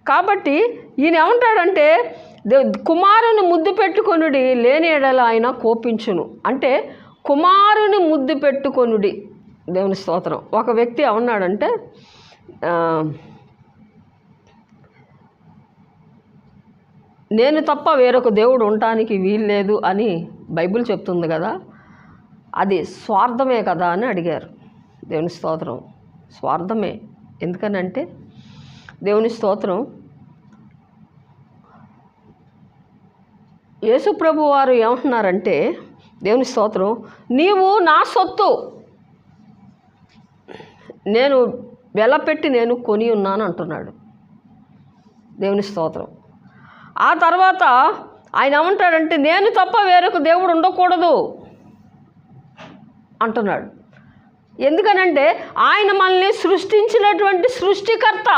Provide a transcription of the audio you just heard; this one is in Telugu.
కాబట్టి ఈయన ఏమంటాడంటే కుమారుని ముద్దు పెట్టుకొనుడి, లేని ఎడల ఆయన కోపించును. అంటే కుమారుని ముద్దు పెట్టుకొనుడి. దేవుని స్తోత్రం. ఒక వ్యక్తి ఏమన్నాడంటే, నేను తప్ప వేరొక దేవుడు ఉండటానికి వీల్లేదు అని బైబిల్ చెప్తుంది కదా, అది స్వార్థమే కదా అని అడిగారు. దేవుని స్తోత్రం. స్వార్థమే. ఎందుకనంటే దేవుని స్తోత్రం, యేసు ప్రభు వారు ఏమంటున్నారంటే, దేవుని స్తోత్రం, నీవు నా సొత్తు, నేను వెలపెట్టి నేను కొని ఉన్నాను అంటున్నాడు. దేవుని స్తోత్రం. ఆ తర్వాత ఆయన ఏమంటాడంటే, నేను తప్ప వేరొక దేవుడు ఉండకూడదు అంటున్నాడు. ఎందుకనంటే ఆయన మనల్ని సృష్టించినటువంటి సృష్టికర్త.